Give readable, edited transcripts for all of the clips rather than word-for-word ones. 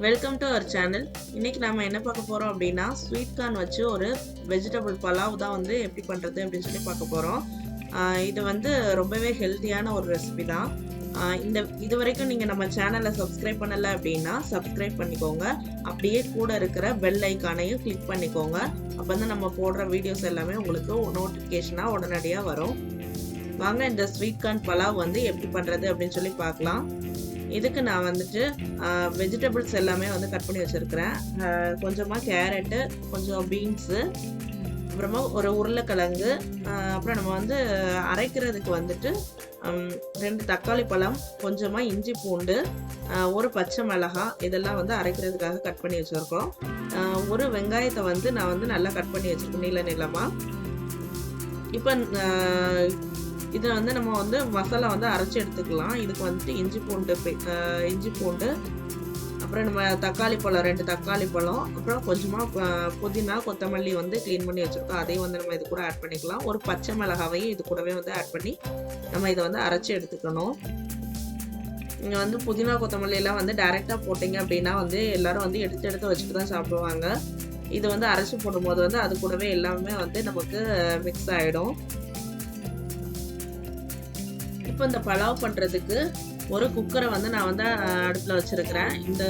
Welcome to our channel. இன்னைக்கு நாம என்ன பார்க்க போறோம் அப்படின்னா, ஸ்வீட் கார்ன் வச்சு ஒரு வெஜிடபிள் பலாவ் தான் வந்து எப்படி பண்றது அப்படின்னு சொல்லி பார்க்க போறோம். இது வந்து ரொம்பவே ஹெல்த்தியான ஒரு ரெசிபி தான். இது வரைக்கும் நீங்க நம்ம சேனலை சப்ஸ்கிரைப் பண்ணல அப்படின்னா சப்ஸ்கிரைப் பண்ணிக்கோங்க. அப்படியே கூட இருக்கிற பெல் ஐக்கானையும் கிளிக் பண்ணிக்கோங்க. அப்போ தான் நம்ம போடுற வீடியோஸ் எல்லாமே உங்களுக்கு நோட்டிஃபிகேஷனாக உடனடியாக வரும். வாங்க இந்த ஸ்வீட் கார்ன் பலாவ் வந்து எப்படி பண்றது அப்படின்னு சொல்லி பார்க்கலாம். இதுக்கு நான் வந்துட்டு வெஜிடபிள்ஸ் எல்லாமே வந்து கட் பண்ணி வச்சுருக்கிறேன். கொஞ்சமாக கேரட்டு, கொஞ்சம் பீன்ஸு, அப்புறமா ஒரு உருளைக்கிழங்கு, அப்புறம் நம்ம வந்து அரைக்கிறதுக்கு வந்துட்டு 2 தக்காளி பழம், கொஞ்சமாக இஞ்சி பூண்டு, ஒரு பச்சை மிளகாய், இதெல்லாம் வந்து அரைக்கிறதுக்காக கட் பண்ணி வச்சுருக்கோம். ஒரு வெங்காயத்தை வந்து நான் வந்து நல்லா கட் பண்ணி வச்சுருக்கேன் நீள நீளமாக. இப்போ இதை வந்து நம்ம வந்து மசாலா வந்து அரைச்சி எடுத்துக்கலாம். இதுக்கு வந்துட்டு இஞ்சி பூண்டு, அப்புறம் நம்ம தக்காளி பழம் 2 தக்காளி பழம், அப்புறம் கொஞ்சமாக புதினா கொத்தமல்லி வந்து க்ளீன் பண்ணி வச்சுருக்கோம். அதையும் வந்து நம்ம இது கூட ஆட் பண்ணிக்கலாம். ஒரு பச்சை மிளகாவையும் இது கூடவே வந்து ஆட் பண்ணி நம்ம இதை வந்து அரைச்சி எடுத்துக்கணும். நீங்கள் வந்து புதினா கொத்தமல்லி எல்லாம் வந்து டைரெக்டாக போட்டிங்க அப்படின்னா வந்து எல்லோரும் வந்து எடுத்து வச்சுட்டு தான் சாப்பிடுவாங்க. இது வந்து அரைச்சி போடும்போது வந்து அது கூடவே எல்லாமே வந்து நமக்கு மிக்ஸ் ஆகிடும். இப்போ இந்த பலாவ் பண்ணுறதுக்கு ஒரு குக்கரை வந்து நான் வந்து அடுப்பில் வச்சுருக்கிறேன். இந்த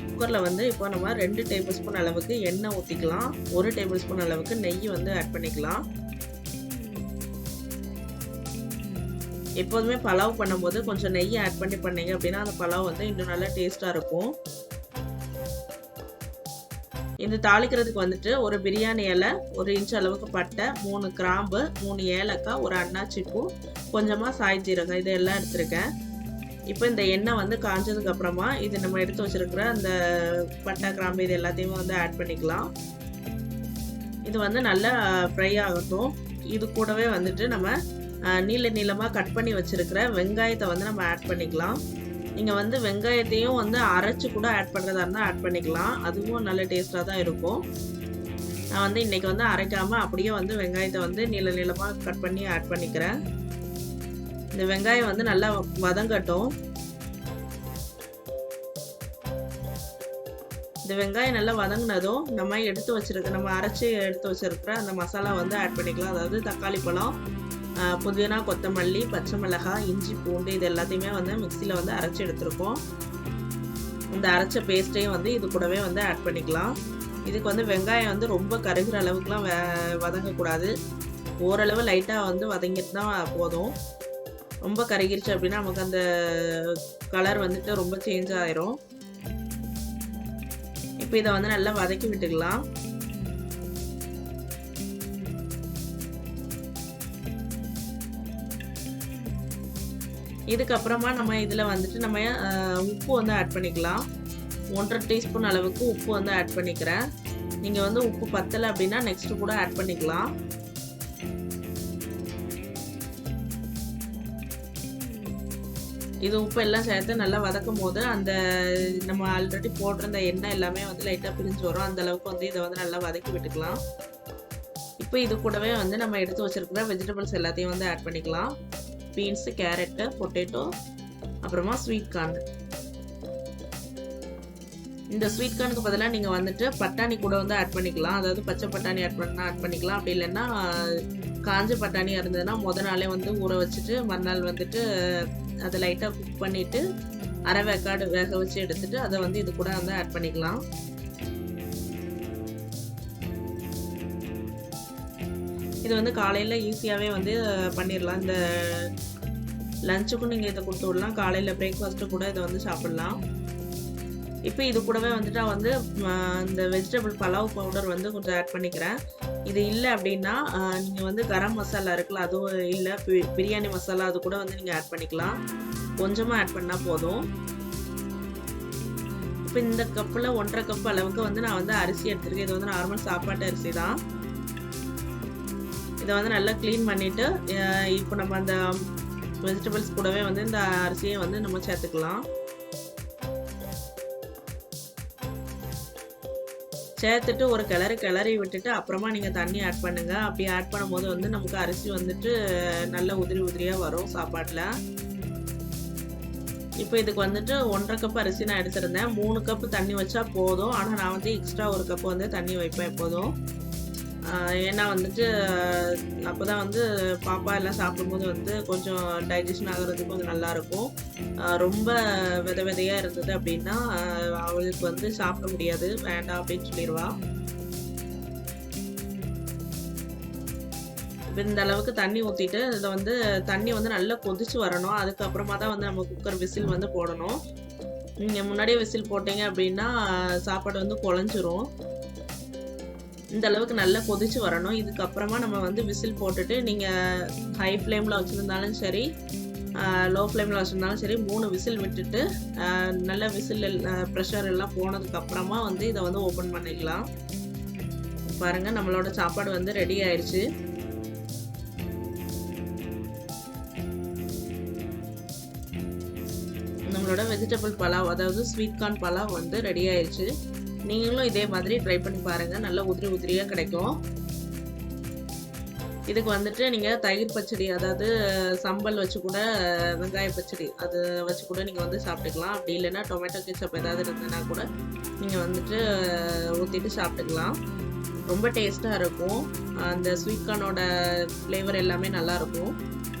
குக்கரில் வந்து இப்போ நம்ம 2 டேபிள் ஸ்பூன் அளவுக்கு எண்ணெய் ஊற்றிக்கலாம். 1 டேபிள் ஸ்பூன் அளவுக்கு நெய் வந்து ஆட் பண்ணிக்கலாம். எப்போதுமே பலாவ் பண்ணும்போது கொஞ்சம் நெய் ஆட் பண்ணீங்க அப்படின்னா அந்த பலாவ் வந்து இன்னும் நல்லா டேஸ்ட்டாக இருக்கும். இந்த தாளிக்கிறதுக்கு வந்துட்டு ஒரு பிரியாணி இலை, 1 இன்ச் அளவுக்கு பட்டை, 3 கிராம்பு, 3 ஏலக்காய், ஒரு அன்னாச்சி பூ, கொஞ்சமாக சாய் ஜீரகம், இதெல்லாம் எடுத்திருக்கேன். இப்போ இந்த எண்ணெய் வந்து காஞ்சதுக்கு அப்புறமா இது நம்ம எடுத்து வச்சிருக்கிற அந்த பட்டை, கிராம்பு இது எல்லாத்தையுமே வந்து ஆட் பண்ணிக்கலாம். இது வந்து நல்லா ஃப்ரை ஆகட்டும். இது கூடவே வந்துட்டு நம்ம நீளமாக கட் பண்ணி வச்சிருக்கிற வெங்காயத்தை வந்து நம்ம ஆட் பண்ணிக்கலாம். நீங்கள் வந்து வெங்காயத்தையும் வந்து அரைச்சி கூட ஆட் பண்ணுறதா இருந்தால் ஆட் பண்ணிக்கலாம். அதுவும் நல்ல டேஸ்ட்டாக தான் இருக்கும். நான் வந்து இன்றைக்கி வந்து அரைக்காமல் அப்படியே வந்து வெங்காயத்தை வந்து நீளமாக கட் பண்ணி ஆட் பண்ணிக்கிறேன். இந்த வெங்காயம் வந்து நல்லா வதங்கட்டும். இந்த வெங்காயம் நல்லா வதங்கினதும் நம்ம அரைச்சி எடுத்து வச்சிருக்கிற அந்த மசாலா வந்து ஆட் பண்ணிக்கலாம். அதாவது தக்காளி பழம், புதினா கொத்தமல்லி, பச்சை மிளகாய், இஞ்சி பூண்டு, இது எல்லாத்தையுமே வந்து மிக்சியில் வந்து அரைச்சி எடுத்துருக்கோம். இந்த அரைச்ச பேஸ்ட்டையும் வந்து இது கூடவே வந்து ஆட் பண்ணிக்கலாம். இதுக்கு வந்து வெங்காயம் வந்து ரொம்ப கருகிற அளவுக்குலாம் வதங்கக்கூடாது. ஓரளவு லைட்டாக வந்து வதங்கிட்டு தான் போதும். ரொம்ப கருகிருச்சு அப்படின்னா நமக்கு அந்த கலர் வந்துட்டு ரொம்ப சேஞ்ச் ஆயிரும். இப்போ இதை வந்து நல்லா வதக்கி விட்டுக்கலாம். இதுக்கப்புறமா நம்ம இதில் வந்துட்டு நம்ம உப்பு வந்து ஆட் பண்ணிக்கலாம். 1.5 டீஸ்பூன் அளவுக்கு உப்பு வந்து ஆட் பண்ணிக்கிறேன். நீங்கள் வந்து உப்பு பத்தலை அப்படின்னா நெக்ஸ்ட்டு கூட ஆட் பண்ணிக்கலாம். இது உப்பு எல்லாம் சேர்த்து நல்லா வதக்கும் போது அந்த நம்ம ஆல்ரெடி போட்டிருந்த எண்ணெய் எல்லாமே வந்து லைட்டாக பிரிஞ்சு வரும். அந்த அளவுக்கு வந்து இதை வந்து நல்லா வதக்கி விட்டுக்கலாம். இப்போ இது கூடவே வந்து நம்ம எடுத்து வச்சிருக்கிற வெஜிடபிள்ஸ் எல்லாத்தையும் வந்து ஆட் பண்ணிக்கலாம். பீன்ஸு, கேரட்டு, பொட்டேட்டோ, அப்புறமா ஸ்வீட் கார்ன். இந்த ஸ்வீட் கார்னுக்கு பதிலாக நீங்கள் வந்துட்டு பட்டாணி கூட வந்து ஆட் பண்ணிக்கலாம். அதாவது பச்சை பட்டாணி ஆட் பண்ணிக்கலாம். அப்படி இல்லைன்னா காஞ்ச பட்டாணியாக இருந்ததுன்னா நாளே வந்து ஊற வச்சுட்டு மறுநாள் வந்துட்டு அதை லைட்டாக குக் பண்ணிவிட்டு அரை வேக்காடு வேக வச்சு எடுத்துட்டு அதை வந்து இது கூட வந்து ஆட் பண்ணிக்கலாம். இது வந்து காலையில் ஈஸியாகவே வந்து பண்ணிடலாம். இந்த லஞ்சுக்கும் நீங்கள் இதை கொடுத்து விடலாம். காலையில் பிரேக்ஃபாஸ்ட்டு கூட இதை வந்து சாப்பிட்லாம். இப்போ இது கூடவே வந்துட்டு வந்து இந்த வெஜிடபிள் பலாவ் பவுடர் வந்து கொஞ்சம் ஆட் பண்ணிக்கிறேன். இது இல்லை அப்படின்னா நீங்கள் வந்து கரம் மசாலா இருக்குல்ல, அதுவும் இல்லை பிரியாணி மசாலா, அது கூட வந்து நீங்கள் ஆட் பண்ணிக்கலாம். கொஞ்சமாக ஆட் பண்ணால் போதும். இப்போ இந்த கப்பில் 1.5 கப் அளவுக்கு வந்து நான் வந்து அரிசி எடுத்துருக்கேன். இது வந்து நார்மல் சாப்பாட்டு அரிசி தான். இதை வந்து நல்லா க்ளீன் பண்ணிவிட்டு இப்போ நம்ம அந்த வெஜிடபிள்ஸ் கூடவே வந்து இந்த அரிசியை வந்து நம்ம சேர்த்துக்கலாம். சேர்த்துட்டு ஒரு கிளறி விட்டுட்டு அப்புறமா நீங்கள் தண்ணி ஆட் பண்ணுங்கள். அப்படி ஆட் பண்ணும்போது வந்து நமக்கு அரிசி வந்துட்டு நல்ல உதிரியாக வரும் சாப்பாட்டில். இப்போ இதுக்கு வந்துட்டு 1 1/2 கப் அரிசி நான் எடுத்திருந்தேன். 3 கப் தண்ணி வச்சா போதும். ஆனா நான் வந்து எக்ஸ்ட்ரா 1 கப் வந்து தண்ணி வைப்பேன் எப்போதும். ஏன்னா வந்துட்டு அப்பதான் வந்து பாப்பா எல்லாம் சாப்பிடும்போது வந்து கொஞ்சம் டைஜஷன் ஆகுறதுக்கு கொஞ்சம் நல்லாயிருக்கும். ரொம்ப விதையா இருந்தது அப்படின்னா, அவளுக்கு வந்து சாப்பிட முடியாது. வேண்டாம் அப்படின்னு சொல்லிருவா. இப்ப இந்த அளவுக்கு தண்ணி ஊத்திட்டு, இத வந்து தண்ணி வந்து நல்லா கொதிச்சு வரணும். அதுக்கப்புறமா தான் வந்து நம்ம குக்கர் விசில் வந்து போடணும். நீங்க முன்னாடியே விசில் போட்டீங்க அப்படின்னா, சாப்பாடு வந்து குழஞ்சிரும். இந்த அளவுக்கு நல்லா கொதிச்சு வரணும். இதுக்கப்புறமா நம்ம வந்து விசில் போட்டுட்டு, நீங்க ஹை ஃப்ளேம்ல வச்சிருந்தாலும் சரி, லோ ஃப்ளேம்ல வச்சிருந்தாலும் சரி, 3 விசில் விட்டுட்டு, நல்ல விசில் ப்ரெஷர் எல்லாம் போனதுக்கு அப்புறமா வந்து இத வந்து ஓப்பன் பண்ணிக்கலாம். பாருங்க நம்மளோட சாப்பாடு வந்து ரெடி ஆயிருச்சு. நம்மளோட வெஜிடபிள் பலாவ், அதாவது ஸ்வீட் கார்ன் பலாவ் வந்து ரெடி ஆயிருச்சு. நீங்களும் இதே மாதிரி ட்ரை பண்ணி பாருங்க. நல்லா உதிரியா கிடைக்கும். இதுக்கு வந்துட்டு நீங்க தயிர் பச்சடி, அதாவது சம்பல் வச்சு கூட, வெங்காய பச்சடி அது வச்சு கூட நீங்க வந்து சாப்பிட்டுக்கலாம். அப்படி இல்லைன்னா டொமேட்டோ கெச்சப் ஏதாவது இருந்ததுன்னா கூட நீங்க வந்துட்டு ஊத்திட்டு சாப்பிட்டுக்கலாம். ரொம்ப டேஸ்டா இருக்கும். அந்த ஸ்வீட் கார்னோட ஃப்ளேவர் எல்லாமே நல்லா இருக்கும்.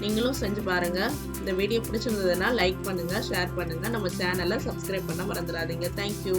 நீங்களும் செஞ்சு பாருங்க. இந்த வீடியோ பிடிச்சிருந்ததுன்னா லைக் பண்ணுங்க, ஷேர் பண்ணுங்க. நம்ம சேனலை சப்ஸ்கிரைப் பண்ண மறந்துடாதீங்க. தேங்க்யூ.